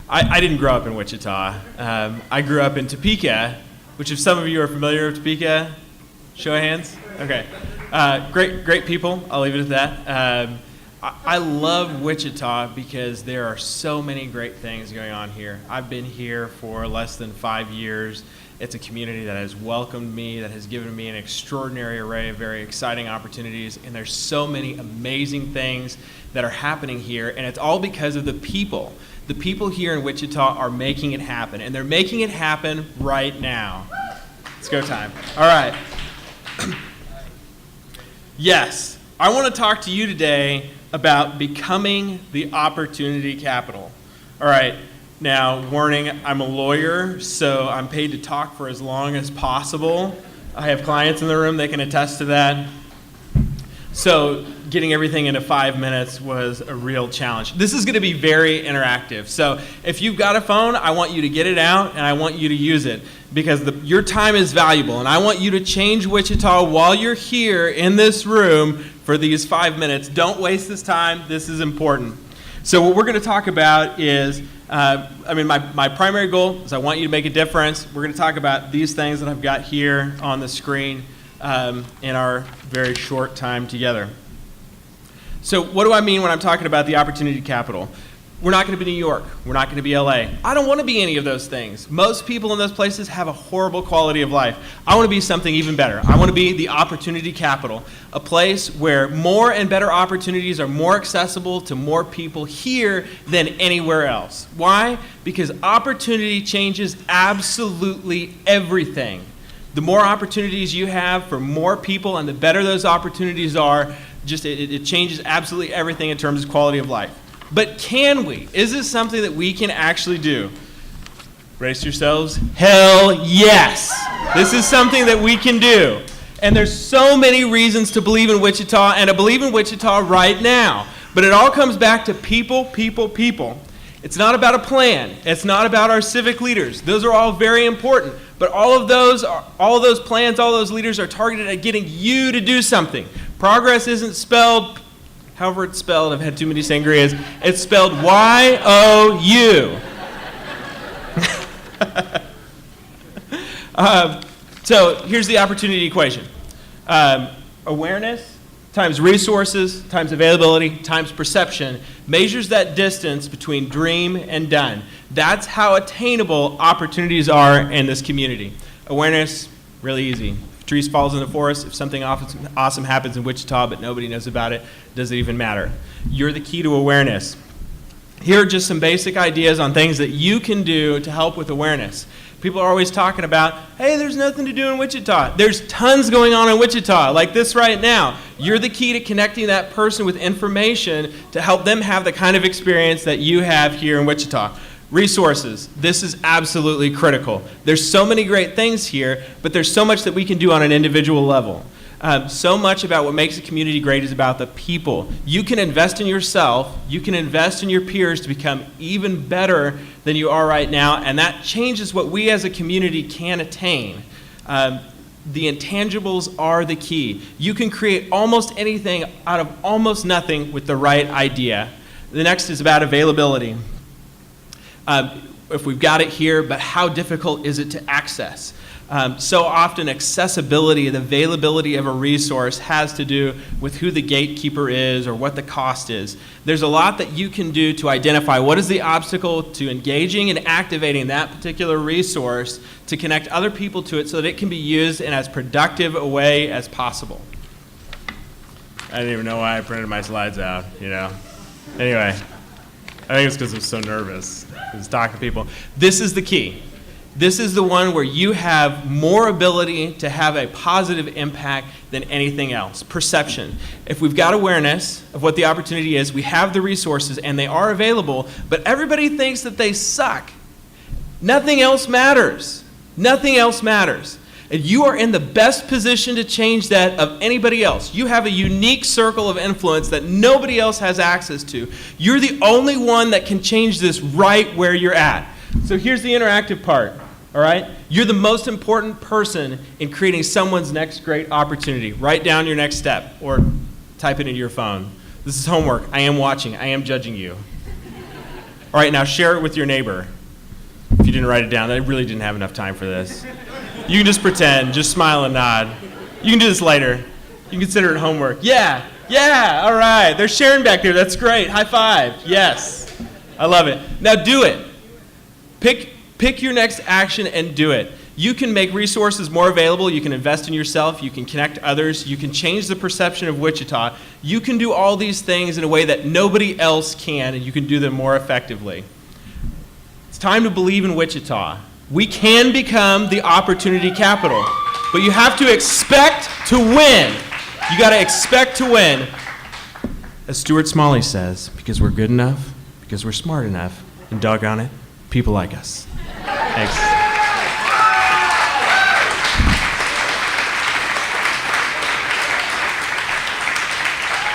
I didn't grow up in Wichita. I grew up in Topeka, which if some of you are familiar with Topeka, show of hands. Okay. Great people. I'll leave it at that. I love Wichita because there are so many great things going on here. I've been here for less than 5 years. It's a community that has welcomed me, that has given me an extraordinary array of very exciting opportunities, and there's so many amazing things that are happening here, and it's all because of the people. The people here in Wichita are making it happen, and they're making it happen right now. It's go time. All right. Yes, I want to talk to you today about becoming the opportunity capital. All right. Now, warning, I'm a lawyer, so I'm paid to talk for as long as possible. I have clients in the room, they can attest to that. So getting everything into 5 minutes was a real challenge. This is going to be very interactive. So if you've got a phone, I want you to get it out and I want you to use it because your time is valuable. And I want you to change Wichita while you're here in this room for these 5 minutes. Don't waste this time. This is important. So what we're going to talk about is, my primary goal is I want you to make a difference. We're going to talk about these things that I've got here on the screen in our very short time together. So what do I mean when I'm talking about the opportunity capital? We're not going to be New York. We're not going to be LA. I don't want to be any of those things. Most people in those places have a horrible quality of life. I want to be something even better. I want to be the opportunity capital, a place where more and better opportunities are more accessible to more people here than anywhere else. Why? Because opportunity changes absolutely everything. The more opportunities you have for more people and the better those opportunities are, it changes absolutely everything in terms of quality of life. But can we? Is this something that we can actually do? Brace yourselves. Hell yes. This is something that we can do. And there's so many reasons to believe in Wichita and to believe in Wichita right now. But it all comes back to people, people, people. It's not about a plan. It's not about our civic leaders. Those are all very important. But all of those plans, all those leaders are targeted at getting you to do something. Progress isn't spelled however it's spelled. I've had too many sangrias. It's spelled Y-O-U. So here's the opportunity equation. Awareness times resources times availability times perception measures that distance between dream and done. That's how attainable opportunities are in this community. Awareness, really easy. If trees falls in the forest, if something awesome happens in Wichita but nobody knows about it, does it even matter? You're the key to awareness. Here are just some basic ideas on things that you can do to help with awareness. People are always talking about, hey, there's nothing to do in Wichita. There's tons going on in Wichita, like this right now. You're the key to connecting that person with information to help them have the kind of experience that you have here in Wichita. Resources. This is absolutely critical. There's so many great things here, but there's so much that we can do on an individual level. So much about what makes a community great is about the people. You can invest in yourself, you can invest in your peers to become even better than you are right now, and that changes what we as a community can attain. The intangibles are the key. You can create almost anything out of almost nothing with the right idea. The next is about availability. If we've got it here, but how difficult is it to access? So often accessibility, the availability of a resource has to do with who the gatekeeper is or what the cost is. There's a lot that you can do to identify what is the obstacle to engaging and activating that particular resource to connect other people to it so that it can be used in as productive a way as possible. I didn't even know why I printed my slides out, Anyway, I think it's because I'm so nervous. I was talking to people. This is the key. This is the one where you have more ability to have a positive impact than anything else. Perception. If we've got awareness of what the opportunity is, we have the resources and they are available, but everybody thinks that they suck. Nothing else matters. Nothing else matters. And you are in the best position to change that of anybody else. You have a unique circle of influence that nobody else has access to. You're the only one that can change this right where you're at. So here's the interactive part. All right? You're the most important person in creating someone's next great opportunity. Write down your next step or type it into your phone. This is homework. I am watching. I am judging you. All right, now share it with your neighbor. If you didn't write it down, I really didn't have enough time for this. You can just pretend, just smile and nod. You can do this later. You can consider it homework. Yeah, all right. They're sharing back there. That's great. High five. Yes. I love it. Now do it. Pick your next action and do it. You can make resources more available. You can invest in yourself. You can connect others. You can change the perception of Wichita. You can do all these things in a way that nobody else can, and you can do them more effectively. It's time to believe in Wichita. We can become the opportunity capital, but you have to expect to win. You got to expect to win. As Stuart Smalley says, because we're good enough, because we're smart enough, and doggone it, people like us. Thanks.